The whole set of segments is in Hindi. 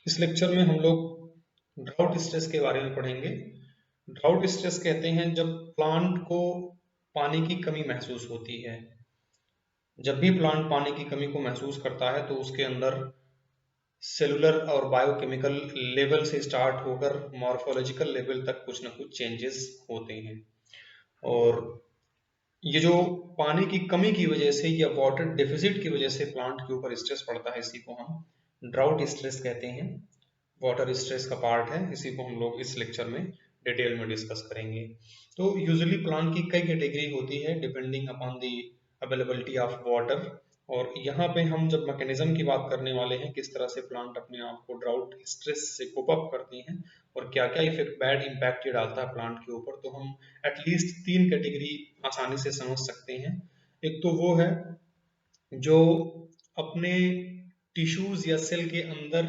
इस लेक्चर में हम लोग ड्राउट स्ट्रेस के बारे में पढ़ेंगे। ड्राउट स्ट्रेस कहते हैं जब प्लांट को पानी की कमी महसूस होती है। जब भी प्लांट पानी की कमी को महसूस करता है तो उसके अंदर सेलुलर और बायोकेमिकल लेवल से स्टार्ट होकर मॉर्फोलॉजिकल लेवल तक कुछ ना कुछ चेंजेस होते हैं। और ये जो पानी की कमी की वजह से या वाटर डेफिसिट की वजह से प्लांट के ऊपर स्ट्रेस पड़ता है, इसी को हम ड्राउट स्ट्रेस कहते हैं। वाटर स्ट्रेस का पार्ट है, इसी को हम लोग इस लेक्चर में डिटेल में डिस्कस करेंगे। तो यूजुअली प्लांट की कई कैटेगरी होती है depending upon the availability of water. और यहाँ पे हम जब मैकेनिज्म की बात करने वाले हैं, किस तरह से प्लांट अपने आप को ड्राउट स्ट्रेस से कोप अप करते हैं और क्या क्या इफेक्ट बैड इम्पैक्ट ये डालता है प्लांट के ऊपर, तो हम एटलीस्ट 3 कैटेगरी आसानी से समझ सकते हैं। एक तो वो है जो अपने टिश्यूज या सेल के अंदर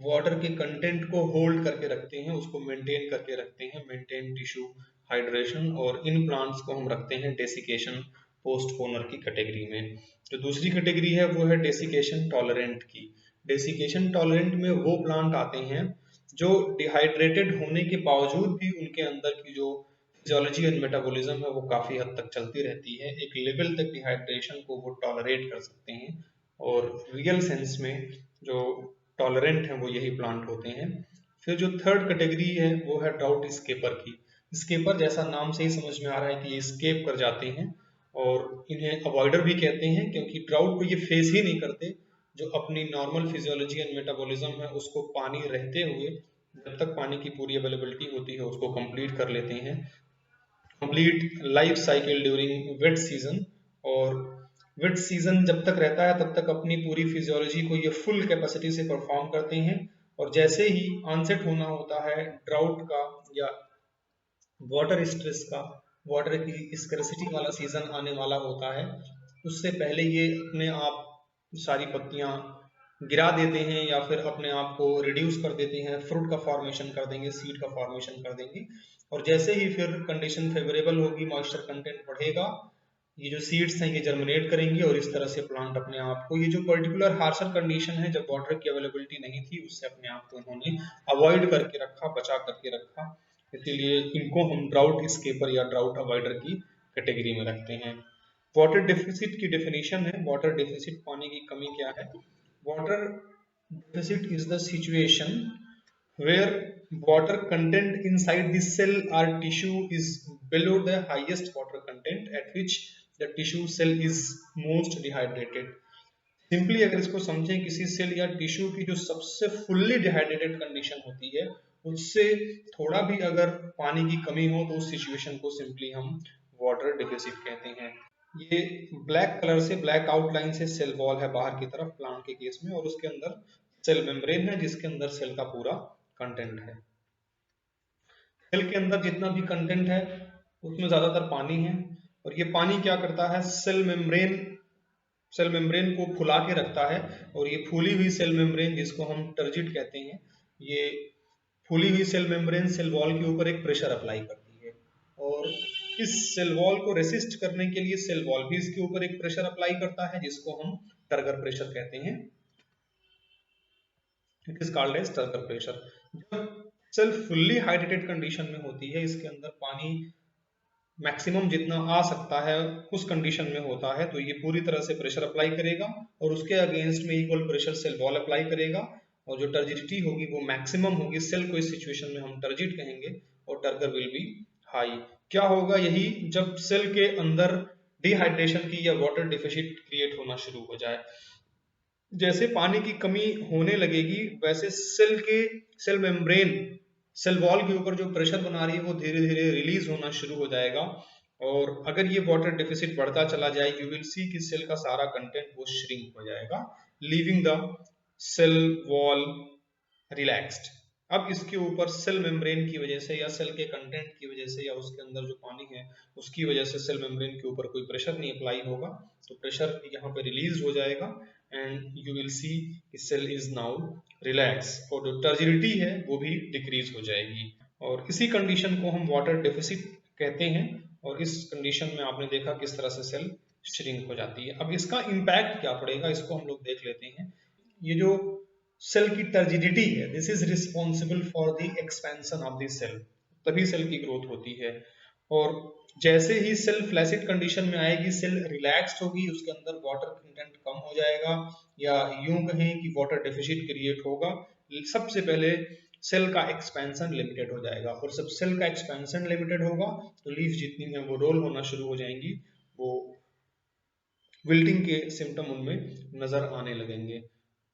वाटर के कंटेंट को होल्ड करके रखते हैं, उसको मेंटेन करके रखते हैं, मेंटेन टिश्यू हाइड्रेशन। और इन प्लांट्स को हम रखते हैं डेसिकेशन पोस्टपोनर की कैटेगरी में। जो दूसरी कैटेगरी है वो है डेसिकेशन टॉलरेंट की। डेसिकेशन टॉलरेंट में वो प्लांट आते हैं जो डिहाइड्रेटेड होने के बावजूद भी उनके अंदर की जो फिजियोलॉजी एंड मेटाबॉलिज्म है वो काफी हद तक चलती रहती है, एक लेवल तक डिहाइड्रेशन को वो टॉलरेट कर सकते हैं। और रियल सेंस में जो टॉलरेंट हैं वो यही प्लांट होते हैं। फिर जो थर्ड कैटेगरी है वो है ड्राउट स्केपर की। स्केपर जैसा नाम से ही समझ में आ रहा है कि ये स्केप कर जाते हैं और इन्हें अवॉइडर भी कहते हैं, क्योंकि ड्राउट को ये फेस ही नहीं करते। जो अपनी नॉर्मल फिजियोलॉजी एंड मेटाबॉलिज्म है उसको पानी रहते हुए, जब तक पानी की पूरी अवेलेबिलिटी होती है, उसको कंप्लीट कर लेते हैं, complete life cycle during wet season. और वेट सीजन जब तक रहता है तब तक अपनी पूरी फिजियोलॉजी को ये फुल कैपेसिटी से परफॉर्म करते हैं। और जैसे ही ऑनसेट होना होता है ड्राउट का या वाटर स्ट्रेस का, वाटर की स्कैर्सिटी वाला सीजन आने वाला होता है, उससे पहले ये अपने आप सारी पत्तियां गिरा देते हैं या फिर अपने आप को रिड्यूस कर देते हैं, फ्रूट का फॉर्मेशन कर देंगे, सीड का फॉर्मेशन कर देंगे। और जैसे ही फिर कंडीशन फेवरेबल होगी, मॉइस्चर कंटेंट बढ़ेगा, ये जो सीड्स हैं ये जर्मिनेट करेंगी और इस तरह से प्लांट अपने आप को, ये जो पर्टिकुलर हार्शर कंडीशन है जब वाटर की अवेलेबिलिटी नहीं थी, उससे अपने आप को इन्होंने अवॉइड करके रखा, बचा करके रखा। इसीलिए इनको हम ड्राउट स्केपर या ड्राउट अवॉइडर की कैटेगरी में रखते हैं। वाटर डेफिसिट की डेफिनेशन है, वाटर डेफिसिट पानी की कमी क्या है? Water deficit is the situation where water content inside the cell or tissue is below the highest water content at which the tissue cell is most dehydrated। Simply अगर इसको समझें, किसी सेल या टिश्यू की जो सबसे फुल्ली डिहाइड्रेटेड कंडीशन होती है, उससे थोड़ा भी अगर पानी की कमी हो तो उस सिचुएशन को सिंपली हम वाटर डेफिसिट कहते हैं। ये ब्लैक कलर से, ब्लैक आउटलाइन से सेल वॉल है बाहर की तरफ प्लांट के केस में, और उसके अंदर सेल मेम्ब्रेन है जिसके अंदर सेल का पूरा कंटेंट है। सेल के अंदर जितना भी कंटेंट है उसमें ज्यादातर पानी है, और ये पानी क्या करता है, सेल मेम्ब्रेन को फुला के रखता है। और ये फूली हुई सेल मेम्ब्रेन, जिसको हम टर्जिट कहते हैं, ये फूली हुई सेल मेम्ब्रेन सेल वॉल के ऊपर एक प्रेशर अप्लाई करती है। और इस सेल वॉल को रेसिस्ट करने के लिए सेल वॉल भी इसके ऊपर एक प्रेशर अप्लाई करता है, जिसको हम टर्गर प्रेशर कहते हैं। It is called as turgor pressure. जब सेल फुल्ली हाइड्रेटेड कंडीशन में होती है, इसके अंदर पानी मैक्सिमम जितना आ सकता है उस कंडीशन में होता है, तो ये पूरी तरह से प्रेशर अप्लाई करेगा और उसके अगेंस्ट में equal pressure cell wall apply करेगा। और जो टर्जिडिटी होगी वो मैक्सिमम होगी, सेल को इस सिचुएशन में हम टर्जिड कहेंगे और टर्गर विल बी हाई। क्या होगा, यही जब सेल के अंदर डिहाइड्रेशन की या वाटर डिफिशिट क्रिएट होना शुरू हो जाए, जैसे पानी की कमी होने लगेगी, वैसे सेल मेम्ब्रेन सेल वॉल के ऊपर जो प्रेशर बना रही है वो धीरे धीरे रिलीज होना शुरू हो जाएगा। और अगर ये वाटर डेफिसिट बढ़ता चला जाए, यू विल सी कि सेल का सारा कंटेंट वो श्रिंक हो जाएगा, leaving the cell wall relaxed. अब इसके ऊपर सेल मेम्ब्रेन की वजह से या सेल के कंटेंट की वजह से या उसके अंदर जो पानी है उसकी वजह से सेल मेम्ब्रेन के ऊपर कोई प्रेशर नहीं अप्लाई होगा, तो प्रेशर यहाँ पे रिलीज हो जाएगा and you will see cell is now relax, और जो टर्जिडिटी है वो भी डिक्रीज हो जाएगी। और इसी कंडीशन को हम वाटर डेफिसिट कहते हैं। और इस कंडीशन में आपने देखा किस तरह से सेल श्रिंक हो जाती है। अब इसका इम्पैक्ट क्या पड़ेगा, इसको हम लोग देख लेते हैं। ये जो सेल की टर्जिडिटी है, this is responsible for the expansion of the cell, तभी सेल की ग्रोथ होती है। और जैसे ही सेल फ्लैसिड कंडीशन में आएगी, सेल रिलैक्स्ड होगी, उसके अंदर वाटर कंटेंट कम हो जाएगा, या यूं कहें कि वाटर डेफिसिट क्रिएट होगा। सबसे पहले सेल का एक्सपेंशन लिमिटेड हो जाएगा, और जब सेल का एक्सपेंशन लिमिटेड होगा तो लीफ जितनी है वो रोल होना शुरू हो जाएंगी, वो विल्टिंग के सिम्टम उनमें नजर आने लगेंगे।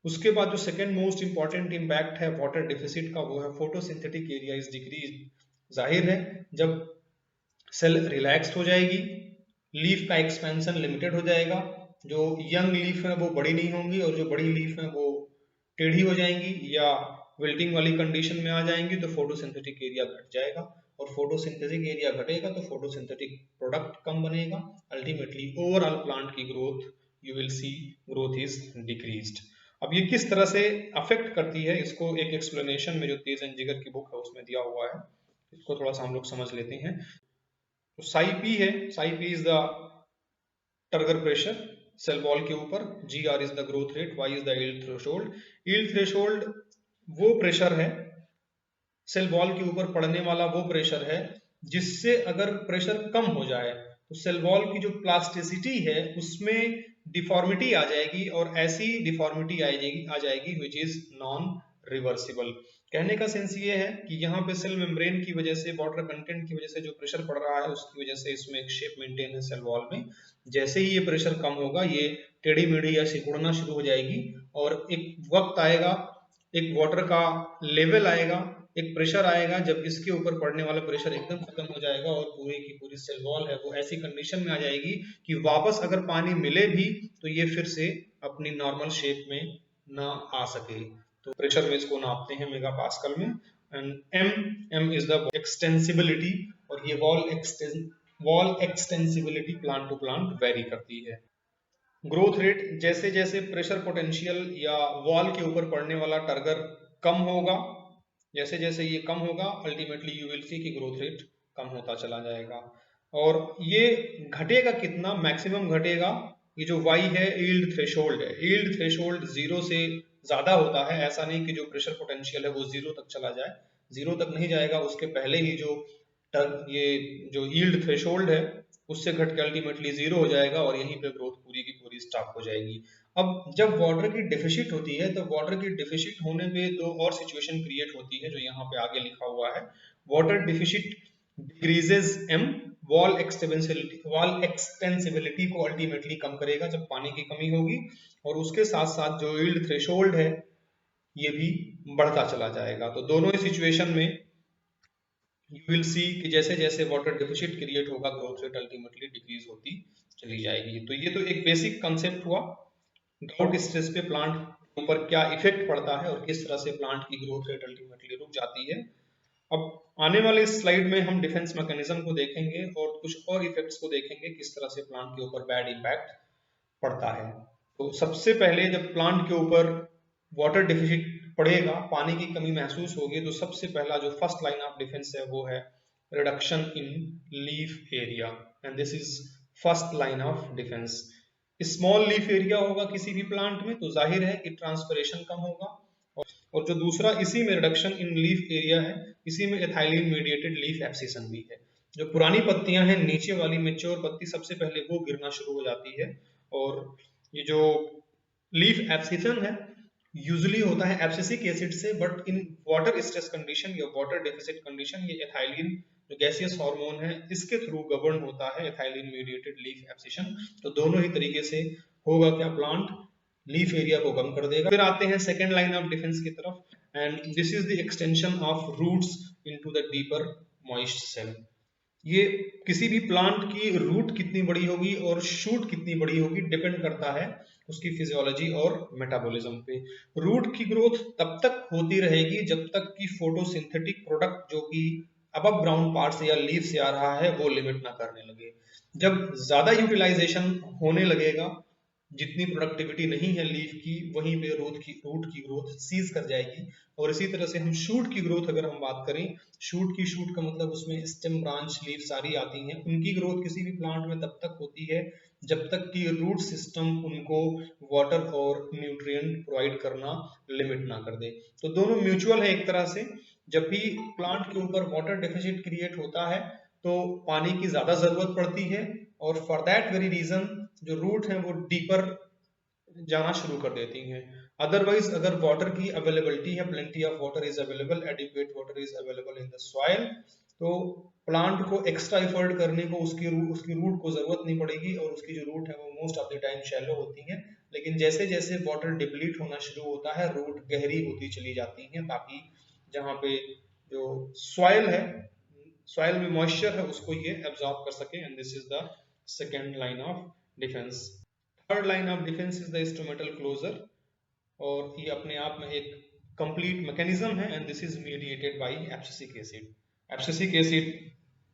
उसके बाद जो सेकेंड मोस्ट इंपॉर्टेंट इंपैक्ट है वाटर डेफिसिट का, वो है फोटोसिंथेटिक एरिया इज डिक्रीज। जाहिर है जब सेल रिलैक्स्ड हो जाएगी, लीफ का एक्सपेंशन लिमिटेड हो जाएगा, जो यंग लीफ है वो बड़ी नहीं होंगी, और जो बड़ी लीफ है वो टेढ़ी हो जाएंगी या विल्टिंग वाली कंडीशन में आ जाएंगी, तो फोटोसिंथेटिक एरिया घट जाएगा, और फोटोसिंथेटिक एरिया घटेगा तो फोटोसिंथेटिक प्रोडक्ट कम बनेगा। अल्टीमेटली ओवरऑल प्लांट की growth, you will C growth is decreased. अब ये किस तरह से अफेक्ट करती है, इसको एक एक्सप्लेनेशन में जो तेज एंड जिगर की बुक है उसमें दिया हुआ है, इसको थोड़ा सा हम लोग समझ लेते हैं। तो साई पी है, psi p is the turgor pressure cell wall के ऊपर, G R is the growth rate, Y is the yield threshold. Yield threshold वो प्रेशर है, सेल वॉल के ऊपर पड़ने वाला वो प्रेशर है, जिससे अगर प्रेशर कम हो जाए तो सेल वॉल की जो प्लास्टिसिटी है उसमें डिफॉर्मिटी आ जाएगी, और ऐसी डिफॉर्मिटी आ जाएगी विच इज नॉन रिवर्सिबल। कहने का सेंस ये है कि यहाँ पे सेल मेम्ब्रेन की वजह से, वाटर कंटेंट की वजह से जो प्रेशर पड़ रहा है उसकी वजह से इसमें एक शेप मेंटेन है सेल वॉल में। जैसे ही ये प्रेशर कम होगा, ये टेढ़ी मेढ़ी या सिकुड़ना शुरू हो जाएगी, और एक वक्त आएगा, एक वाटर का लेवल आएगा, एक प्रेशर आएगा, जब इसके ऊपर पड़ने वाला प्रेशर एकदम खत्म हो जाएगा और पूरी की पूरी सेल वॉल है वो ऐसी कंडीशन में आ जाएगी कि वापस अगर पानी मिले भी तो ये फिर से अपनी नॉर्मल शेप में ना आ सके। तो प्रेशर में इसको नापते हैं मेगा पास्कल में, and M is the extensibility, और ये wall extensibility plant to plant vary करती है। ग्रोथ रेट, जैसे जैसे प्रेशर पोटेंशियल या वॉल के ऊपर पड़ने वाला टर्गर कम होगा, जैसे जैसे ये कम होगा, अल्टीमेटली यू विल सी कि ग्रोथ रेट कम होता चला जाएगा। और ये घटेगा कितना, मैक्सिमम घटेगा, ये जो y है यील्ड थ्रेशोल्ड है, यील्ड थ्रेशोल्ड 0 से ज्यादा होता है। ऐसा नहीं कि जो प्रेशर पोटेंशियल है वो 0 तक चला जाए, 0 तक नहीं जाएगा, उसके पहले ही जो ये जो यील्ड थ्रेशोल्ड है उससे घट के अल्टीमेटली 0 हो जाएगा, और यहीं पे ग्रोथ पूरी की पूरी स्टॉप हो जाएगी। अब जब वाटर की डेफिशिट होती है, तो वाटर की डेफिशिट होने पे दो और सिचुएशन क्रिएट होती है जो यहाँ पे आगे लिखा हुआ है। Water deficit decreases um, wall extensibility को अल्टीमेटली कम करेगा जब पानी की कमी होगी, और उसके साथ साथ जो यील्ड थ्रेशोल्ड है ये भी बढ़ता चला जाएगा। तो दोनों ही सिचुएशन में यू विल सी कि जैसे जैसे वाटर डेफिसिट क्रिएट होगा, ग्रोथ रेट अल्टीमेटली डिक्रीज होती चली जाएगी। तो ये तो एक बेसिक कंसेप्ट हुआ ड्राउट स्ट्रेस पे प्लांट के ऊपर क्या इफेक्ट पड़ता है और किस तरह से प्लांट की ग्रोथ रेट अल्टीमेटली रुक जाती है। अब आने वाले स्लाइड में हम डिफेंस मैकेनिज्म को देखेंगे और कुछ और इफेक्ट्स को देखेंगे किस तरह से प्लांट के ऊपर बैड इम्पैक्ट पड़ता है। तो सबसे पहले जब प्लांट के ऊपर वाटर डेफिसिट पड़ेगा, पानी की कमी महसूस होगी, तो सबसे पहला जो फर्स्ट लाइन ऑफ डिफेंस है वो है reduction in leaf area, and this is first line of defence. Small leaf area होगा किसी भी प्लांट में तो जाहिर है कि ट्रांसपिरेशन कम होगा, और जो दूसरा इसी में रिडक्शन इन लीफ एरिया है, इसी में एथाइलिन मीडिएटेड लीफ एब्सिशन भी है। जो पुरानी पत्तियां हैं, नीचे वाली मेच्योर पत्ती, सबसे पहले वो गिरना शुरू हो जाती है, और ये जो लीफ एब्सिशन है यूजुअली होता है एब्सिसिक एसिड से, but in water stress condition या वाटर डेफिसिट कंडीशन ये एथाइलिन जो गैसियस हार्मोन है इसके थ्रू गवर्न होता है, एथाइलिन मीडिएटेड लीफ एब्सिशन। तो दोनों ही तरीके से होगा क्या, प्लांट लीफ एरिया को कम कर देगा। फिर आते हैं सेकेंड लाइन ऑफ डिफेंस की तरफ, and this is the extension of roots into the deeper moist soil. ये किसी भी प्लांट की रूट कितनी बड़ी होगी और शूट कितनी बड़ी होगी डिपेंड करता है उसकी फिजियोलॉजी और मेटाबॉलिज्म पे। रूट की ग्रोथ तब तक होती रहेगी जब तक कि फोटोसिंथेटिक प्रोडक्ट जो कि अबव ग्राउंड पार्ट से या लीफ से आ रहा है वो लिमिट ना करने लगे। जब ज्यादा यूटिलाइजेशन होने लगेगा, जितनी प्रोडक्टिविटी नहीं है लीफ की, वहीं पे रूट की ग्रोथ सीज कर जाएगी। और इसी तरह से हम शूट की ग्रोथ अगर हम बात करें, शूट का मतलब उसमें स्टेम ब्रांच लीफ सारी आती हैं, उनकी ग्रोथ किसी भी प्लांट में तब तक होती है जब तक कि रूट सिस्टम उनको वाटर और न्यूट्रिएंट प्रोवाइड करना लिमिट ना कर दे। तो दोनों म्यूचुअल है एक तरह से। जब भी प्लांट के ऊपर वाटर डेफिसिट क्रिएट होता है तो पानी की ज्यादा जरूरत पड़ती है, और फॉर दैट वेरी रीजन जो रूट है वो डीपर जाना शुरू कर देती हैं। अदरवाइज अगर वाटर की अवेलेबिलिटी है, plenty of water is available, adequate water is available in the soil, तो प्लांट को एक्स्ट्रा एफर्ट करने को उसकी रूट को जरूरत नहीं पड़ेगी, और उसकी जो रूट है वो most of the time shallow होती है। लेकिन जैसे जैसे वाटर डिप्लीट होना शुरू होता है रूट गहरी होती चली जाती है, ताकि जहाँ पे जो सॉइल है, सॉइल में मॉइस्चर है, उसको ये एब्जॉर्ब कर सके। And this is the second line of defence. Third line of defence is the instrumental closure, और ये अपने आप में एक कंप्लीट मैकेनिज्म है, and this is mediated by abscisic acid. Abscisic acid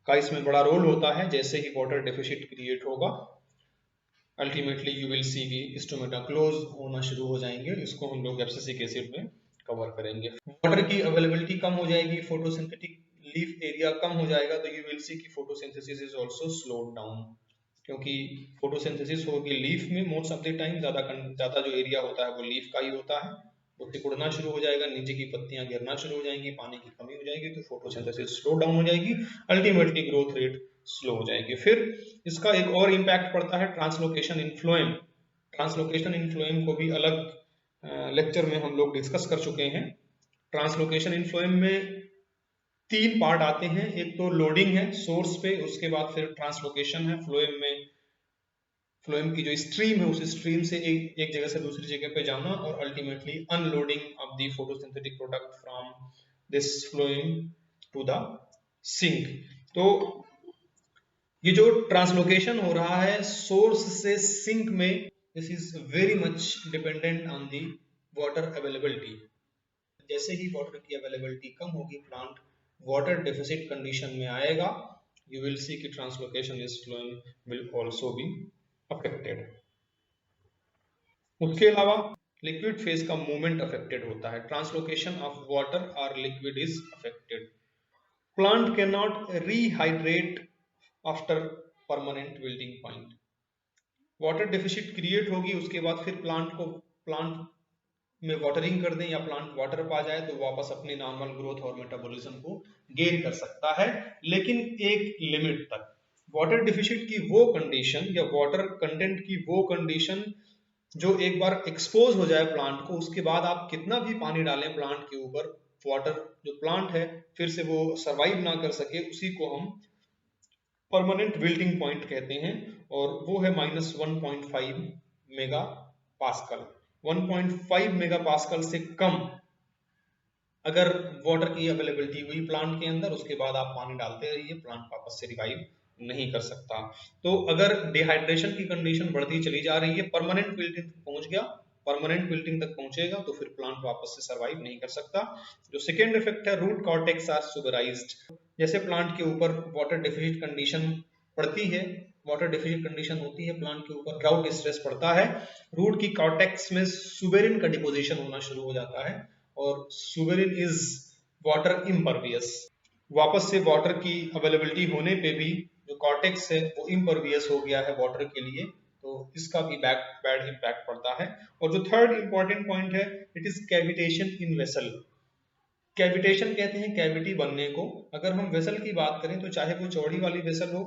का इसमें बड़ा रोल होता है। जैसे ही वाटर डेफिसिट क्रिएट होगा अल्टीमेटली यू विल सी की स्टोमेटा क्लोज होना शुरू हो जाएंगे। इसको हम लोग एब्सिसिक एसिड में कवर करेंगे। वाटर की अवेलेबिलिटी कम हो जाएगी, फोटोसिंथेटिक लीफ एरिया कम हो जाएगा, तो यू विल सी की photosynthesis is also slowed down, क्योंकि फोटोसिंथेसिस होगी लीफ में मोस्ट ऑफ द टाइम, ज्यादा जो एरिया होता है वो लीफ का ही होता है, वो सिकुड़ना शुरू हो जाएगा, नीचे की पत्तियां गिरना शुरू हो जाएंगी, पानी की कमी हो जाएगी, तो फोटोसिंथेसिस स्लो डाउन हो जाएगी, अल्टीमेटली ग्रोथ रेट स्लो हो जाएगी। फिर इसका एक और इम्पैक्ट पड़ता है ट्रांसलोकेशन इन फ्लोएम। ट्रांसलोकेशन इन फ्लोएम को भी अलग लेक्चर में हम लोग डिस्कस कर चुके हैं। ट्रांसलोकेशन इन फ्लोएम में तीन पार्ट आते हैं। एक तो लोडिंग है सोर्स पे, उसके बाद फिर ट्रांसलोकेशन है फ्लोएम में, फ्लोएम की जो स्ट्रीम है उस स्ट्रीम से एक जगह से दूसरी जगह पे जाना, और ultimately unloading of the photosynthetic product from this phloem to the sink. तो ये जो ट्रांसलोकेशन हो रहा है सोर्स से सिंक में, this is very much dependent on the water availability. जैसे ही वाटर की अवेलेबिलिटी कम होगी प्लांट वाटर डेफिसिट कंडीशन में आएगा, you will see कि translocation is flowing will also be affected। उसके अलावा लिक्विड फेज का मूवमेंट अफेक्टेड होता है। ट्रांसलोकेशन ऑफ वाटर और liquid is affected. Plant can not rehydrate after permanent wilting point. Water deficit create होगी, उसके बाद फिर प्लांट में वाटरिंग कर दें या प्लांट वाटर पा जाए तो वापस अपने नॉर्मल ग्रोथ और मेटाबॉलिज्म को गेन कर सकता है, लेकिन एक लिमिट तक। वाटर डिफिशिट की वो कंडीशन या वाटर कंटेंट की वो कंडीशन जो एक बार एक्सपोज हो जाए प्लांट को, उसके बाद आप कितना भी पानी डालें प्लांट के ऊपर, वाटर जो प्लांट है फिर से वो सरवाइव ना कर सके, उसी को हम परमानेंट विल्टिंग पॉइंट कहते हैं, और वो है -1.5 मेगा पास्कल। 1.5 मेगा पास्कल से कम अगर वाटर की अवेलेबिलिटी हुई प्लांट के अंदर, उसके बाद आप पानी डालते रहिए, प्लांट वापस से रिवाइव नहीं कर सकता। तो अगर डिहाइड्रेशन की कंडीशन बढ़ती चली जा रही है, परमानेंट विल्टिंग तक पहुंच गया, परमानेंट विल्टिंग तक पहुंचेगा तो फिर प्लांट वापस से सरवाइव नहीं कर सकता। जो सेकेंड इफेक्ट है, रूट कॉर्टेक्स आर सुगराइज्ड। जैसे प्लांट के ऊपर वाटर डेफिसिट कंडीशन पड़ती है, वाटर डेफिसिट कंडीशन होती है प्लांट के ऊपर, ड्राउट स्ट्रेस पड़ता है, रूट की कॉर्टेक्स में सुबेरिन का डिपोजिशन होना शुरू हो जाता है, और सुबेरिन इज वाटर इम्परवियस। वापस से वाटर की अवेलेबिलिटी होने पे भी जो कॉर्टेक्स है वो इम्परवियस हो गया है वाटर के लिए, तो इसका भी बैड इम्पैक्ट पड़ता है। और जो थर्ड इंपॉर्टेंट पॉइंट है, it is cavitation in vessel. Cavitation कहते हैं कैविटी बनने को। अगर हम वेसल की बात करें तो चाहे वो चौड़ी वाली वेसल हो,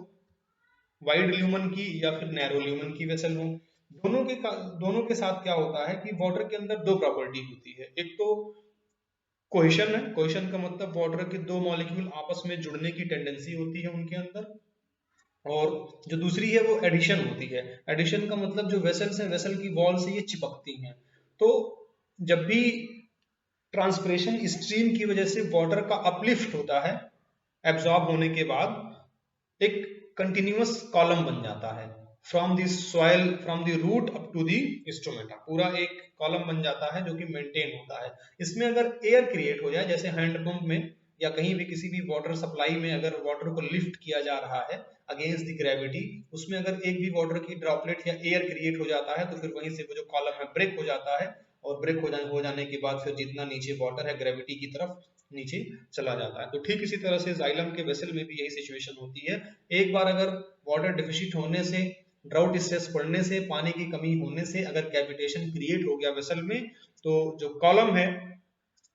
वाइड ल्यूमन की, या फिर नैरो ल्यूमन की वेसल हो, दोनों के साथ क्या होता है कि वाटर के अंदर दो प्रॉपर्टी होती है। एक तो कोहेशन है, कोहेशन का मतलब वाटर के दो मॉलिक्यूल आपस में जुड़ने की टेंडेंसी होती है उनके अंदर, और जो दूसरी है वो एडिशन होती है। एडिशन का मतलब जो वेसल्स है, वेसल की वॉल से ये चिपकती हैं। तो जब भी ट्रांसपिरेशन स्ट्रीम की वजह से वाटर का अपलिफ्ट होता है, एब्जॉर्ब होने के बाद एक कंटिन्यूअस कॉलम बन जाता है, from the soil, from the root up to the stomata, पूरा एक कॉलम बन जाता है जो कि मेंटेन होता है। इसमें अगर एयर क्रिएट हो जाए, जैसे हैंडपंप में या कहीं भी किसी भी वाटर सप्लाई में अगर वाटर को लिफ्ट किया जा रहा है अगेंस्ट द ग्रेविटी, उसमें अगर एक भी वाटर की ड्रॉपलेट या एयर क्रिएट हो जाता है तो फिर वहीं से वो जो कॉलम है ब्रेक हो जाता है, और ब्रेक हो जाने के बाद फिर जितना नीचे वाटर है ग्रेविटी की तरफ नीचे चला जाता है। तो ठीक इसी तरह से जाइलम के वेसल में भी यही सिचुएशन होती है। एक बार अगर वाटर डेफिसिट होने से ड्राउट स्ट्रेस पड़ने से, पानी की कमी होने से अगर कैविटेशन क्रिएट हो गया वेसल में, तो जो कॉलम है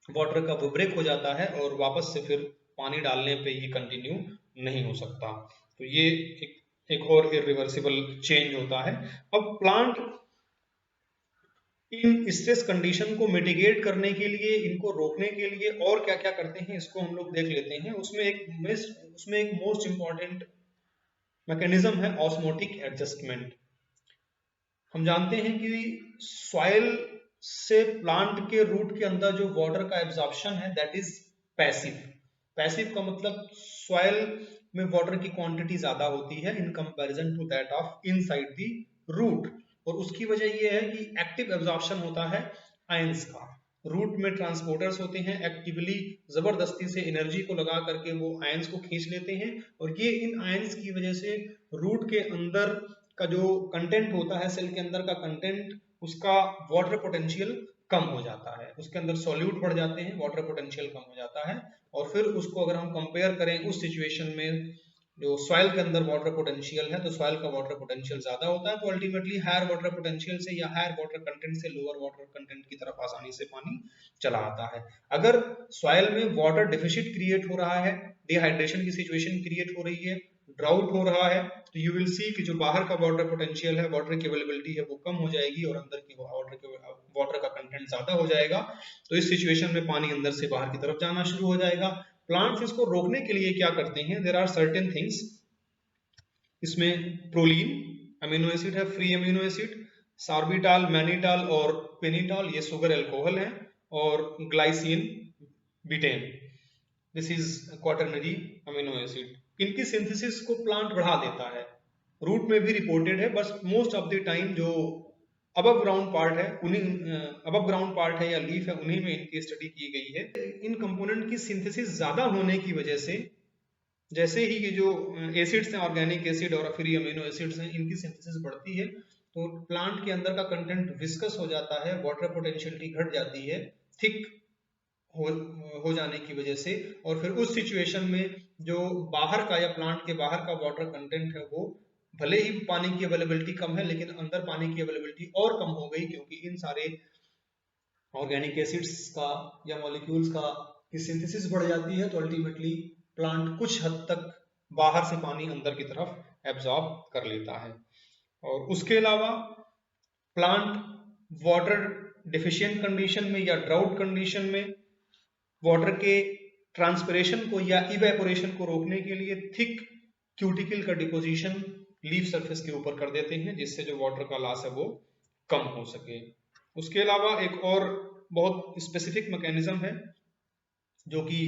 वाटर का वो ब्रेक हो जाता है और वापस से फिर पानी डालने पे ये कंटिन्यू नहीं हो सकता। तो ये एक और इरिवर्सिबल चेंज होता है। अब प्लांट इन स्ट्रेस कंडीशन को मिटिगेट करने के लिए, इनको रोकने के लिए और क्या क्या करते हैं इसको हम लोग देख लेते हैं। उसमें एक मोस्ट इंपॉर्टेंट मैकेनिज्म है ऑस्मोटिक एडजस्टमेंट। हम जानते हैं कि सॉइल से प्लांट के रूट के अंदर जो वाटर का एब्जॉर्प्शन है दैट इज पैसिव। पैसिव का मतलब सॉइल में वाटर की क्वांटिटी ज्यादा होती है in comparison to that of inside the root, और उसकी वजह यह है कि एक्टिव एब्जॉर्प्शन होता है आयंस का। रूट में ट्रांसपोर्टर्स होते हैं, एक्टिवली जबरदस्ती से एनर्जी को लगा करके वो आयंस को खींच लेते हैं, और ये इन आयंस की वजह से रूट के अंदर का जो कंटेंट होता है, सेल के अंदर का कंटेंट, उसका वाटर पोटेंशियल कम हो जाता है, उसके अंदर सॉल्यूट बढ़ जाते हैं, वाटर पोटेंशियल कम हो जाता है। और फिर उसको अगर हम कंपेयर करें उस सिचुएशन में जो सॉइल के अंदर वाटर पोटेंशियल है, तो सॉइल का वाटर पोटेंशियल ज्यादा होता है, तो अल्टीमेटली हायर वाटर पोटेंशियल से या हायर वाटर कंटेंट से लोअर वाटर कंटेंट की तरफ आसानी से पानी चला आता है। अगर सॉइल में वाटर डेफिसिट क्रिएट हो रहा है, डिहाइड्रेशन की सिचुएशन क्रिएट हो रही है, ड्राउट हो रहा है, तो यू विल सी कि जो बाहर का वाटर पोटेंशियल है, वाटर की अवेलेबिलिटी है वो कम हो जाएगी और अंदर की वाटर का कंटेंट ज्यादा हो जाएगा। तो इस सिचुएशन में पानी अंदर से बाहर की तरफ जाना शुरू हो जाएगा। प्लांट्स इसको रोकने के लिए क्या करते हैं, देयर आर सर्टेन थिंग्स। इसमें प्रोलीन अमीनो एसिड है, फ्री अमीनो एसिड, सार्बिटाल, मैनिटाल और पेनिटाल ये सुगर एल्कोहल है, और glycine, beaten, this is quaternary amino acid. इनकी सिंथेसिस को प्लांट बढ़ा देता है, रूट में भी रिपोर्टेड है, बस मोस्ट ऑफ द टाइम जो अबव ग्राउंड पार्ट है अबव ग्राउंड पार्ट है या लीफ है उन्हीं में इनकी स्टडी की गई है। इन कंपोनेंट की सिंथेसिस ज्यादा होने की वजह से, जैसे ही ये जो एसिड्स हैं, ऑर्गेनिक एसिड और फ्री अमीनो एसिड्स हैं, इनकी सिंथेसिस बढ़ती है तो प्लांट के अंदर का कंटेंट विस्कस हो जाता है, वाटर पोटेंशियलिटी घट जाती है थिक हो जाने की वजह से, और फिर उस सिचुएशन में जो बाहर का या प्लांट के बाहर का वाटर कंटेंट है वो भले ही पानी की अवेलेबिलिटी कम है, लेकिन अंदर पानी की अवेलेबिलिटी और कम हो गई, क्योंकि इन सारे ऑर्गेनिक एसिड्स का या मॉलिक्यूल्स का की सिंथेसिस बढ़ जाती है, तो अल्टीमेटली प्लांट कुछ हद तक बाहर से पानी अंदर की तरफ एब्जॉर्ब कर लेता है। और उसके अलावा प्लांट वाटर डिफिशिएंट कंडीशन में या ड्राउट कंडीशन में वाटर के ट्रांसपिरेशन को या इवेपोरेशन को रोकने के लिए थिक क्यूटिकल का डिपोजिशन लीफ सरफेस के ऊपर कर देते हैं, जिससे जो वाटर का लॉस है वो कम हो सके। उसके अलावा एक और बहुत स्पेसिफिक मैकेनिज्म है जो कि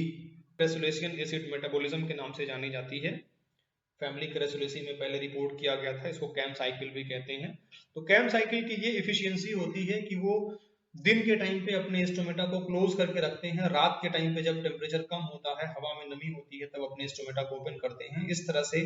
क्रेसुलेशियन एसिड मेटाबॉलिज्म के नाम से जानी जाती है। फैमिली क्रेसुलेसी में पहले रिपोर्ट किया गया था, इसको कैम साइकिल भी कहते हैं। तो कैम साइकिल की ये एफिशिएंसी होती है कि वो दिन के टाइम पे अपने स्टोमेटा को क्लोज करके रखते हैं, रात के टाइम पे जब टेम्परेचर कम होता है, हवा में नमी होती है, तब अपने स्टोमेटा को ओपन करते हैं। इस तरह से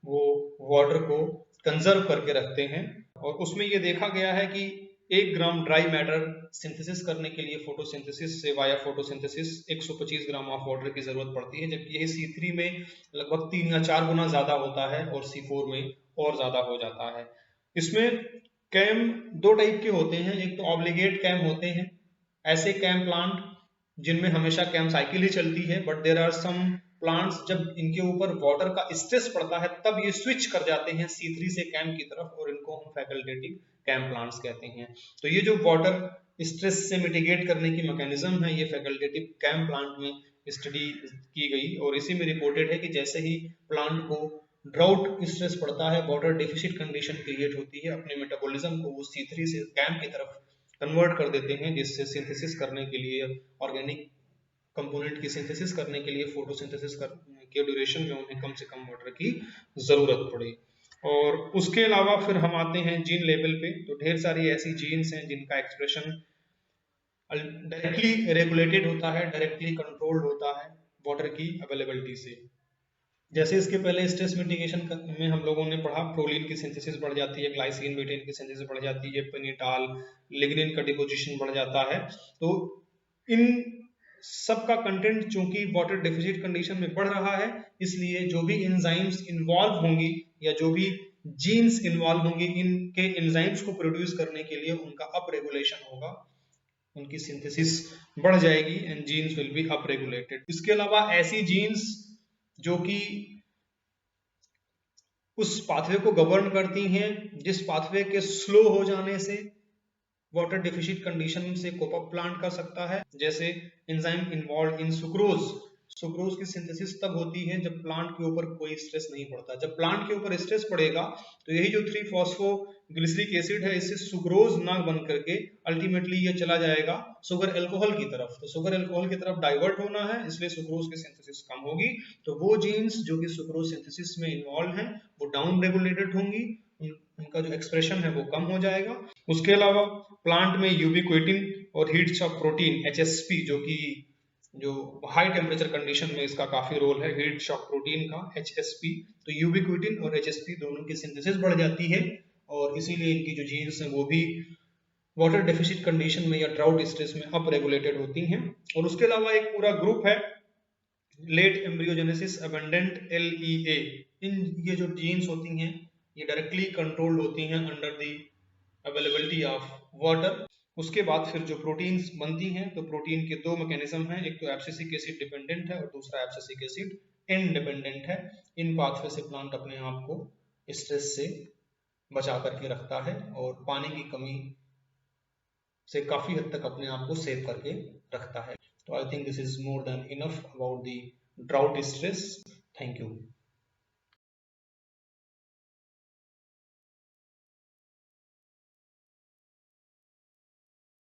वो वाटर को कंजर्व करके रखते हैं। और उसमें ये देखा गया है कि 1 ग्राम ड्राई मैटर सिंथेसिस करने के लिए फोटोसिंथेसिस से via photosynthesis 125 gram of water की जरूरत पड़ती है, जबकि यही C3 में लगभग 3 या 4 गुना ज्यादा होता है और C4 में और ज्यादा हो जाता है। इसमें कैम 2 टाइप के होते हैं, एक तो ऑब्लिगेट कैम होते हैं, ऐसे कैम प्लांट जिनमें हमेशा कैम साइकिल ही चलती है, but there are some plants जब इनके ऊपर वाटर का स्ट्रेस पड़ता है तब ये स्विच कर जाते हैं C3 से कैम की तरफ, और इनको हम फैकल्टेटिव कैम प्लांट्स कहते हैं। तो ये जो वाटर स्ट्रेस से मिटिगेट करने की मैकेनिज्म है, ये फैकल्टेटिव कैम प्लांट में स्टडी की गई, और इसी में रिपोर्टेड है कि जैसे ही प्लांट को ड्राउट स्ट्रेस पड़ता है, वाटर डेफिसिट कंडीशन क्रिएट होती है, अपने मेटाबॉलिज्म को वो C3 से कैम की तरफ कन्वर्ट कर देते हैं, जिससे सिंथेसिस करने के लिए, ऑर्गेनिक कंपोनेंट की सिंथेसिस करने के लिए, फोटोसिंथेसिस के ड्यूरेशन में उन्हें कम से कम वाटर की जरूरत पड़े। और उसके अलावा फिर हम आते हैं जीन लेवल पे, तो ढेर सारी ऐसी जीन्स हैं जिनका एक्सप्रेशन डायरेक्टली रेगुलेटेड होता है, डायरेक्टली कंट्रोल्ड होता है वाटर की अवेलेबिलिटी से। जैसे इसके पहले स्ट्रेस मिटिगेशन में हम लोगों ने पढ़ा, प्रोलीन की सिंथेसिस बढ़ जाती है, ग्लाइसिन बीटेन की सिंथेसिस बढ़ जाती है, पेनिटाल लिग्निन का डिपोजिशन बढ़ जाता है। तो इन सबका कंटेंट चूंकि वाटर डेफिसिट कंडीशन में बढ़ रहा है, इसलिए जो भी एंजाइम्स इन्वॉल्व होंगी या जो भी जीन्स इन्वॉल्व होंगी, इनके एंजाइम्स को प्रोड्यूस करने के लिए उनका अप रेगुलेशन होगा, उनकी सिंथेसिस बढ़ जाएगी and genes will be up regulated. इसके अलावा ऐसी जीन्स जो कि उस पाथवे को गवर्न करती हैं जिस पाथवे के स्लो हो जाने से वाटर डेफिशिट कंडीशन से कोप अप प्लांट कर सकता है, जैसे enzyme involve in sucrose. Sucrose की सिंथेसिस तब होती है जब प्लांट के ऊपर कोई स्ट्रेस नहीं पड़ता। जब प्लांट के ऊपर स्ट्रेस पड़ेगा तो यही जो 3-फॉस्फोग्लिसरिक एसिड है, इससे सुक्रोज ना बन करके अल्टीमेटली ये चला जाएगा शुगर एल्कोहल की तरफ। तो शुगर एल्कोहल की तरफ डाइवर्ट होना है, इसलिए सुक्रोज की सिंथेसिस कम होगी। तो वो जीन्स जो कि सुक्रोज सिंथेसिस में इन्वॉल्व हैं वो डाउन रेगुलेटेड होंगी, उनका जो एक्सप्रेशन है वो कम हो जाएगा। उसके अलावा प्लांट में यूबिक्विटिन और हीट शॉक प्रोटीन HSP, जो हाई टेम्परेचर कंडीशन में इसका काफी रोल है, हीट शॉक प्रोटीन का HSP। तो यूबिक्विटिन और HSP दोनों की सिंथेसिस बढ़ जाती है और इसीलिए इनकी जो जीन्स हैं वो भी वाटर डेफिशिट कंडीशन में या ड्राउट स्ट्रेस में अप रेगुलेटेड होती हैं। और उसके अलावा एक पूरा ग्रुप है लेट एम्ब्रियोजेनेसिस अबेंडेंट LEA। ये जो जीन्स होती हैं ये डायरेक्टली कंट्रोल्ड होती हैं under the availability of water. उसके बाद फिर जो प्रोटीन्स बनती हैं, तो प्रोटीन के दो मैकेनिज्म हैं, एक तो एब्सिसिक एसिड डिपेंडेंट है और दूसरा एब्सिसिक एसिड इंडिपेंडेंट है। इन पाथवे से प्लांट अपने आप को स्ट्रेस से बचा करके रखता है और पानी की कमी से काफी हद तक अपने आप को सेव करके रखता है। तो I think this is more than enough about the drought stress. Thank you.